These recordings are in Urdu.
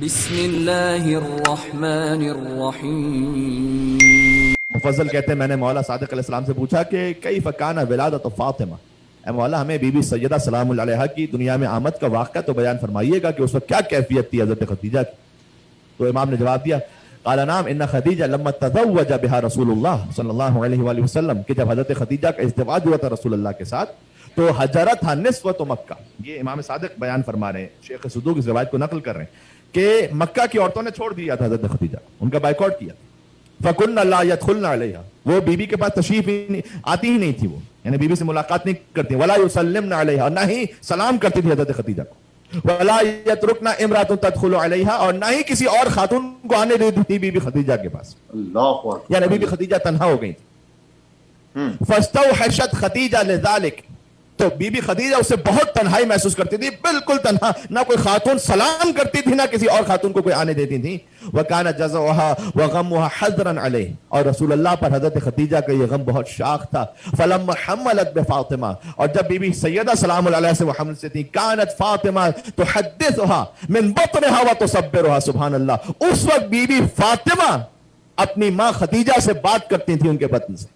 بسم اللہ الرحمن الرحیم. مفضل کہتے ہیں میں نے مولا صادق علیہ السلام سے پوچھا کہ کیف کان ولادت فاطمہ، اے مولا ہمیں بی بی سیدہ سلام اللہ علیہا کی دنیا میں آمد کا واقعہ تو بیان فرمائیے گا کہ اس وقت کیا کیفیت تھی حضرت خدیجہ کی. تو امام نے جواب دیا قال نعم ان خدیجہ لما تزوج بها رسول اللہ صلی اللہ علیہ وآلہ وسلم، کہ جب حضرت خدیجہ کا ازدواج ہوا تھا رسول اللہ کے ساتھ تو حجرتھا نسوۃ مکہ. یہ امام صادق بیان فرما رہے ہیں، شیخ صدوق اس روایت کو نقل کر رہے ہیں کہ مکہ کی عورتوں نے چھوڑ دیا تھا حضرت خدیجہ، ان کا بائیکاٹ کیا. فَكُنَّ لَا يَدْخُلْنَ عَلَيْهَا، وہ بی بی کے پاس تشریف آتی ہی نہیں تھی، وہ یعنی بی بی سے ملاقات نہیں کرتی. وَلَا يُسَلِّمْنَ عَلَيْهَا، نہ ہی سلام کرتی تھی حضرت خدیجہ کو. وَلَا يَتْرُكْنَ امْرَأَةٌ تَدْخُلُ عَلَيْهَا، اور نہ ہی کسی اور خاتون کو آنے دیتی تھی بی بی خدیجہ کے پاس. اللہ اکبر. یعنی بی بی خدیجہ تنہا ہو گئی تھی. فَاسْتَوْحَشَتْ خَدِیجَةُ لِذَلِكَ، تو بی بی خدیجہ اس سے بہت تنہائی محسوس کرتی تھی، بالکل تنہا، نہ کوئی خاتون سلام کرتی تھی، نہ کسی اور خاتون کو کوئی آنے دیتی تھی. وَكَانَ جَزَعُهَا وَغَمُّهَا حَذْرًا عَلَيْهِ، اور رسول اللہ پر حضرت خدیجہ کا یہ غم بہت شاق تھا. فَلَمَّا حَمَّلَتْ بِفَاطِمَةَ، اور جب بی بی سیدہ سلام اللہ علیہ سے وہ حمل سے تھی، كَانَتْ فَاطِمَةُ تُحَدِّثُهَا مِنْ بَطْنِهَا وَتُصَبِّرُهَا. سبحان اللہ، اس وقت بی بی فاطمہ اپنی ماں خدیجہ سے بات کرتی تھی ان کے بطن سے.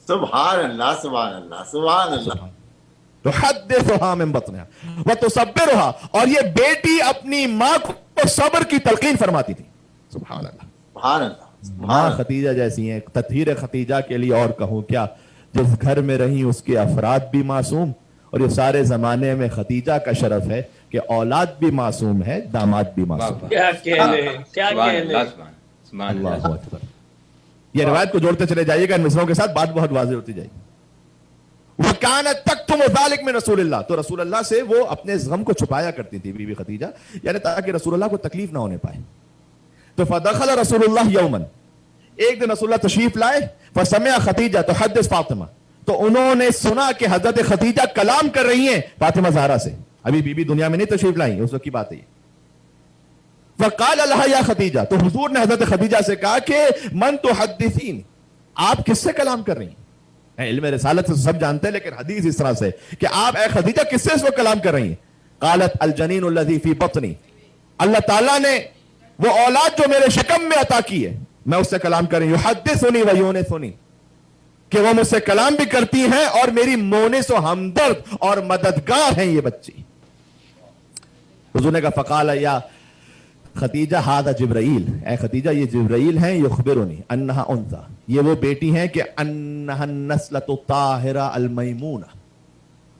سبحان اللہ سبحان اللہ سبحان اللہ. تحدثها من بطنها وتصبرها، اور یہ بیٹی اپنی ماں کو صبر کی تلقین فرماتی تھی. سبحان اللہ. سبحان اللہ. ماں خدیجہ جیسی ہیں. تطہیر خدیجہ کے لیے اور کہوں کیا، جس گھر میں رہی اس کے افراد بھی معصوم، اور یہ سارے زمانے میں خدیجہ کا شرف ہے کہ اولاد بھی معصوم ہے، داماد بھی معصوم ہے. کیا کہنے، کیا کہنے. اللہ اکبر. یہ روایت کو جوڑتے چلے جائیے گا ان مصروں کے ساتھ، بات بہت واضح ہوتی جائے گی. وَكَانَتْ تَكْتُمُ ذَلِكَ مِن رسول اللہ، تو رسول اللہ سے وہ اپنے غم کو چھپایا کرتی تھی بی بی خدیجہ، یعنی تاکہ رسول اللہ کو تکلیف نہ ہونے پائے. تو فَدَخَلَ رسول اللہ یوماً، ایک دن رسول اللہ تشریف لائے. فَسَمِعَ خدیجہ تُحَدِّثُ فاطمہ، تو انہوں نے سنا کہ حضرت خدیجہ کلام کر رہی ہیں فاطمہ زہرا سے. ابھی بی بی دنیا میں نہیں تشریف لائیں، اس وقت کی بات ہے. فَقَالَ لَهَا يَا خدیجہ، تو حضور نے حضرت خدیجہ سے کہا کہ مَن تُحَدِّثِينِ، آپ کس سے کلام کر رہی ہیں؟ علم رسالت سے سب جانتے ہیں، لیکن حدیث اس طرح سے کہ آپ اے خدیجہ کس سے اس وقت کلام کر رہی ہیں؟ قالت الجنین الذی فی بطنی، اللہ تعالیٰ نے وہ اولاد جو میرے شکم میں عطا کی ہے، میں اس سے کلام کر رہی ہوں. یحدثنی و یونسنی، کہ وہ مجھ سے کلام بھی کرتی ہیں اور میری مونس و ہمدرد اور مددگار ہیں یہ بچی. حضور نے کہا فقال یا خدیجہ ھذا جبرائیل، اے خدیجہ یہ جبرائیل ہیں، یخبرنی انہا انثی، یہ وہ بیٹی ہیں کہ انہا النسلۃ الطاہرہ المیمونہ،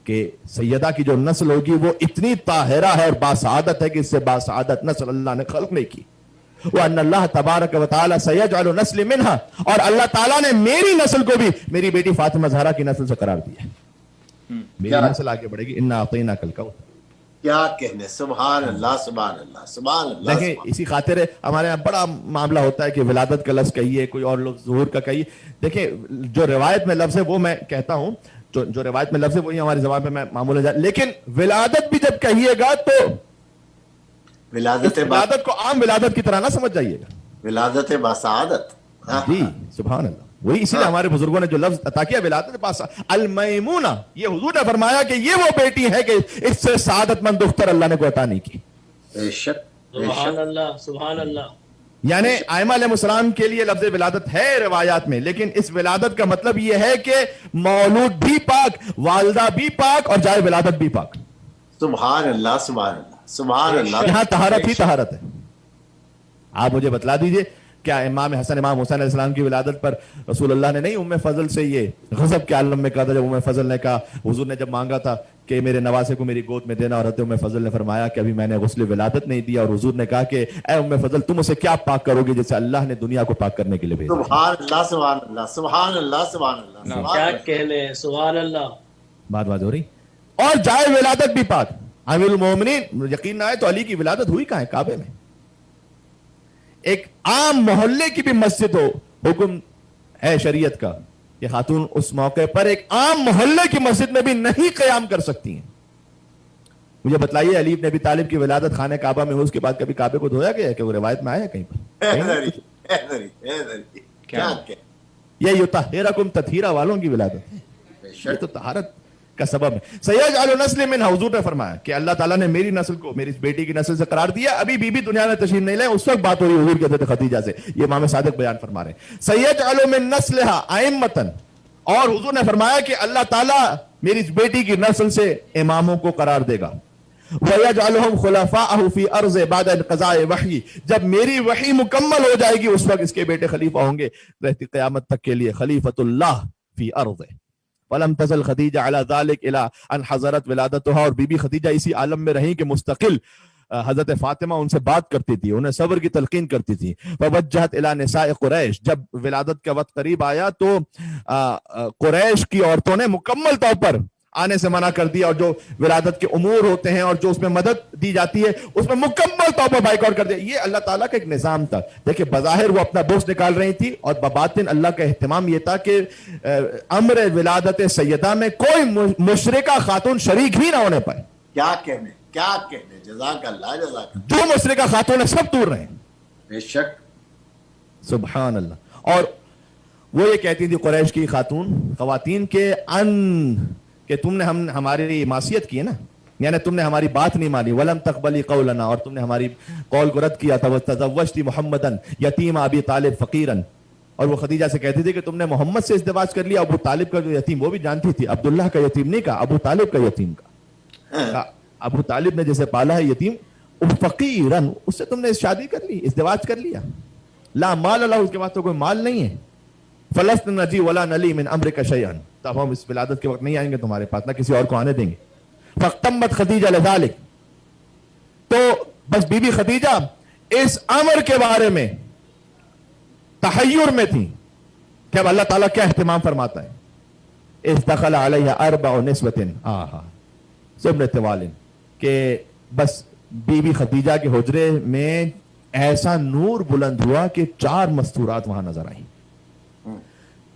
کہ سیدہ کی جو نسل ہوگی وہ اتنی طاہرہ ہے اور باسعادت ہے کہ اس سے باسعادت نسل اللہ نے خلق نہیں کی. وَأَنَّ اللَّهَ تَبَارَكَ وَتَعَالَى سَيَجْعَلُ نَسْلِ مِنْهَا، اور اللہ تعالیٰ نے میری نسل کو بھی میری بیٹی فاطمہ زہرا کی نسل سے قرار دیا ہے. میری نسل آگے بڑھے گی. اِنَّا أَعْطَيْنَاكَ الْكَوْثَرَ. کیا کہنے. سبحان اللہ سبحان اللہ سبحان اللہ. دیکھیں اسی خاطر ہمارے یہاں بڑا معاملہ ہوتا ہے کہ ولادت کا لفظ کہیے، کوئی اور لفظ ظہور کا کہیے. دیکھیں جو روایت میں لفظ ہے وہ میں کہتا ہوں، جو روایت میں لفظ ہے وہی ہماری زبان پہ میں معمول ہے، لیکن ولادت بھی جب کہیے گا تو ولادت کو عام ولادت کی طرح نہ سمجھ جائیے گا. ولادت باسعادت. جی سبحان اللہ. وہی اسی لیے ہمارے بزرگوں نے جو لفظ عطا کیا ولادت پاس المیمونہ، یہ حضور نے فرمایا کہ یہ وہ بیٹی ہے کہ اس سے سعادت مند دختر اللہ نے کو عطا نہیں کی. بے شک. سبحان اللہ سبحان اللہ. یعنی ائمہ علیہ السلام کے لیے لفظ ولادت ہے روایات میں، لیکن اس ولادت کا مطلب یہ ہے کہ مولود بھی پاک، والدہ بھی پاک، اور جائے ولادت بھی پاک. سبحان اللہ سبحان اللہ سبحان اللہ. یہاں طہارت ہی طہارت ہے. آپ مجھے بتلا دیجئے کیا امام حسن امام حسین علیہ السلام کی ولادت پر رسول اللہ نے نہیں ام فضل سے یہ غضب کے عالم میں کہا تھا؟ جب ام فضل نے کہا، حضور نے جب مانگا تھا کہ میرے نواسے کو میری گود میں دینا، اور حضرت ام فضل نے فرمایا کہ ابھی میں نے غسل ولادت نہیں دیا، اور حضور نے کہا کہ اے ام فضل تم اسے کیا پاک کرو گے جسے اللہ نے دنیا کو پاک کرنے کے لیے بھیجا. سبحان اللہ سبحان اللہ سبحان اللہ سبحان اللہ. کیا کہنے. سبحان اللہ. بات ہو رہی. اور جائے ولادت بھی پاک. امیر المومنین یقین نہ آئے تو علی کی ولادت ہوئی کہاں ہے؟ کعبے میں. ایک عام محلے کی بھی مسجد ہو، حکم ہے شریعت کا کہ خاتون اس موقع پر ایک عام محلے کی مسجد میں بھی نہیں قیام کر سکتی ہیں. مجھے بتلائیے علی بن ابی طالب کی ولادت خانہ کعبہ میں ہو، اس کے بعد کبھی کعبے کو دھویا گیا ہے کہ وہ روایت میں آیا ہے کہیں پر؟ یہ یطہرکم تطہیرا والوں کی ولادت ہے. یہ تو طہارت کا سبب ہے. سیجعل نسل منہا، حضور نے فرمایا کہ اللہ تعالیٰ نے میری نسل کو، میری بیٹی کی نسل سے قرار دیا. ابھی بی بی دنیا میں تشریف نہیں لائے، اس وقت بات ہو رہی حضور کی حضرت خدیجہ سے. یہ امام صادق بیان فرما رہے ہیں. سیجعل من نسلہا ائمۃ، اور حضور نے فرمایا کہ اللہ تعالیٰ میری بیٹی کی نسل سے اماموں کو قرار دے گا. وَيَجْعَلُهُمْ خُلَفَاءَهُ فِي أَرْضِ بَعْدَ انقضاءِ وحی، جب میری وحی مکمل ہو جائے گی اس وقت اس کے بیٹے خلیفہ ہوں گے رہتی قیامت تک کے لیے. خلیفۃ اللہ فی ارض. فلم تزل خدیجہ علی ذلک الی ان حضرت ولادتها، اور بی بی خدیجہ اسی عالم میں رہیں کہ مستقل حضرت فاطمہ ان سے بات کرتی تھی، انہیں صبر کی تلقین کرتی تھی. فوجہت الی نساء قریش، جب ولادت کا وقت قریب آیا تو قریش کی عورتوں نے مکمل طور پر آنے سے منع کر دیا، اور جو ولادت کے امور ہوتے ہیں اور جو اس میں مدد دی جاتی ہے اس میں مکمل طور پر بائیکاٹ کر دیا. یہ اللہ تعالیٰ کا ایک نظام تھا. دیکھیں بظاہر وہ اپنا بوجھ نکال رہی تھی، اور بباطن اللہ کا اہتمام یہ تھا کہ امر ولادت سیدہ میں کوئی مشرکہ خاتون شریک ہی نہ ہونے پائے. کیا کہنے، کیا کہنے. جزاک اللہ، جزاک اللہ. جو مشرکہ خاتون ہے سب دور رہیں. بے شک. سبحان اللہ. اور وہ یہ کہتی تھی قریش کی خواتین کے کہ تم نے ہماری معصیت کی ہے نا، یعنی تم نے ہماری بات نہیں مانی. ولم تقبلی قولنا، اور تم نے ہماری قول کو رد کیا تھا. وتزوجتی محمدن یتیم ابی طالب فقیرا، اور وہ خدیجہ سے کہتی تھی کہ تم نے محمد سے ازدواج کر لیا. ابو طالب کا جو یتیم، وہ بھی جانتی تھی عبداللہ کا یتیم نہیں کہا، ابو طالب کا یتیم کا. ابو طالب نے جسے پالا ہے یتیم، فقیرن، اس سے تم نے شادی کر لی، ازدواج کر لیا. لا مال له، اس کے پاس تو کوئی مال نہیں ہے. فلسط نجی ولا نلی من امرک شیئا، تب ہم اس ولادت کے وقت نہیں آئیں گے تمہارے پاس، نہ کسی اور کو آنے دیں گے. فاقتمت خدیجہ لذالک، تو بس بی بی خدیجہ اس امر کے بارے میں تحیر میں تھی کہ اب اللہ تعالیٰ کیا اہتمام فرماتا ہے. اذ دخل علیہ اربع نسوۃ سبرۃ والن، کہ بس بی بی خدیجہ کے حجرے میں ایسا نور بلند ہوا کہ 4 مستورات وہاں نظر آئیں.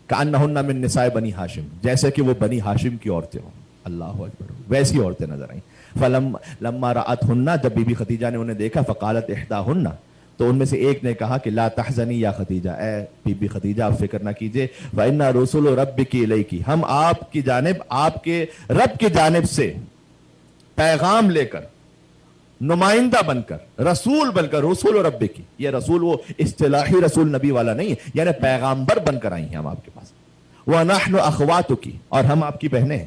کأنہن من نساء بنی ہاشم، جیسے کہ وہ بنی ہاشم کی عورتیں ہوں. اللہ اکبر، ویسی عورتیں نظر آئیں. فلما رأتہن، جب بی بی خدیجہ نے انہیں دیکھا، فقالت احداہن، تو ان میں سے ایک نے کہا کہ لا تحزنی یا خدیجہ، اے بی بی خدیجہ آپ فکر نہ کیجئے. وَإِنَّا رُسُلُ رَبِّكِ إِلَيْكِ، ہم آپ کی جانب، آپ کے رب کی جانب سے پیغام لے کر، نمائندہ بن کر، رسول بن کر. رسول رب کی، یہ رسول وہ اصطلاحی رسول نبی والا نہیں ہے، یعنی پیغامبر بن کر آئی ہیں ہم آپ کے پاس. وَنَحْنُ أَخْوَاتُكِ، اور ہم آپ کی بہنیں ہیں.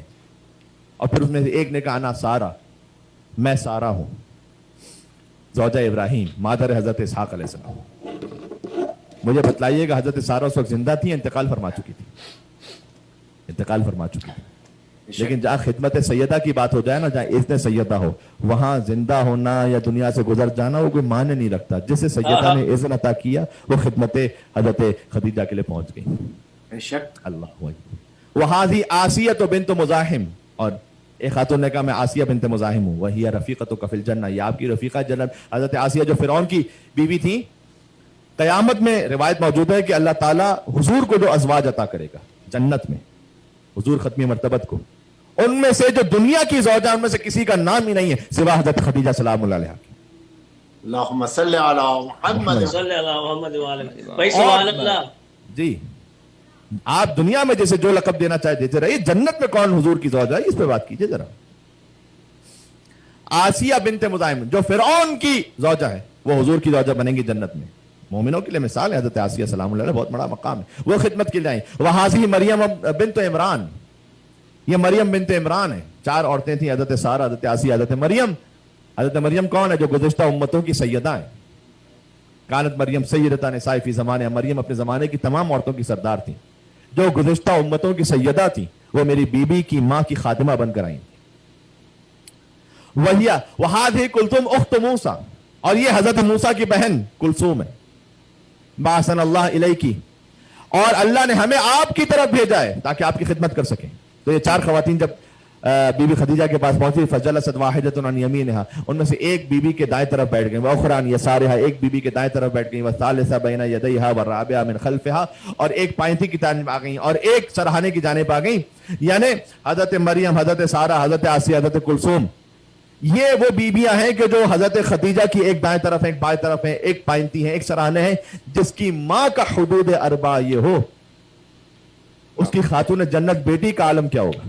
اور پھر اس میں سے ایک نے کہا انا سارہ، میں سارہ ہوں، زوجہ ابراہیم، مادر حضرت اسحاق علیہ السلام. مجھے بتلائیے کہ حضرت سارہ اس وقت زندہ تھی، انتقال فرما چکی تھی. لیکن جہاں خدمت سیدہ کی بات ہو جائے نا، جہاں اذن سیدہ ہو، وہاں زندہ ہونا یا دنیا سے گزر جانا وہ کوئی معنی نہیں رکھتا. جسے سیدہ نے اذن عطا کیا وہ خدمت حضرت خدیجہ کے لیے پہنچ گئی. بے شک. اللہ وہذی آسیہ بنت مزاحم، اور ایک خاتون نے کہا میں آسیہ بنت مزاحم ہوں. وہی رفیقتک فی الجنہ، یہ آپ کی رفیقہ جنت. حضرت آسیہ جو فرعون کی بیوی تھی، قیامت میں روایت موجود ہے کہ اللہ تعالیٰ حضور کو جو ازواج عطا کرے گا جنت میں، حضور ختمی مرتبت کو، ان میں سے جو دنیا کی زوجہ ان میں سے کسی کا نام ہی نہیں ہے سوا حضرت خدیجہ سلام اللہ علیہا کی. اللہم صلی علی محمد. صلی اللہ محمد وعلی بھائی. سبحان اللہ. جی آپ دنیا میں جیسے جو لقب دینا چاہے دیتے رہیے، جنت میں کون حضور کی زوجہ ہے اس پہ بات کیجئے ذرا. آسیہ بنت مزاحم جو فرعون کی زوجہ ہے، وہ حضور کی زوجہ بنیں گی جنت میں. مومنوں کے لیے مثال ہے حضرت آسیہ سلام اللہ علیہ، بہت بڑا مقام ہے، وہ خدمت کے لیے آئیں. وہذی مریم بنت عمران، یہ مریم بنت عمران ہے. 4 عورتیں تھیں، حضرت سارہ، حضرت آسیہ، حضرت مریم. حضرت مریم کون ہے؟ جو گزشتہ امتوں کی سیدہ ہیں. کانت مریم سیدۃ نساء فی زمانہ، مریم اپنے زمانے کی تمام عورتوں کی سردار تھیں. جو گزشتہ امتوں کی سیدہ تھیں وہ میری بیوی کی ماں کی خادمہ بن کر آئیں. وہذی کلثوم اخت موسیٰ، اور یہ حضرت موسیٰ کی بہن کلثوم ہے. بعثنا اللہ الیک، اور اللہ نے ہمیں آپ کی طرف بھیجا ہے تاکہ آپ کی خدمت کر سکیں. تو یہ 4 خواتین جب بی بی خدیجہ کے پاس پہنچی، فجلست واحدۃ عن یمینہا، ان میں سے ایک بی بی کے دائیں طرف بیٹھ گئی، واخری عن یسارہا، ایک بی بی کے دائیں طرف بیٹھ گئی، والثالثہ بین یدیہا والرابعہ من خلفہا، اور ایک پائنتی کی جانب آ گئی اور ایک سرہانے کی جانب آ گئی. یعنی حضرت مریم، حضرت سارہ، حضرت آسیہ، حضرت کلثوم، یہ وہ بیویاں ہیں کہ جو حضرت خدیجہ کی ایک دائیں طرف ہیں، ایک بائیں طرف ہیں، ایک پائنتی ہیں، ایک سرہانے ہیں. جس کی ماں کا حدود 4 یہ ہو، اس کی خاتون جنت بیٹی کا عالم کیا ہوگا.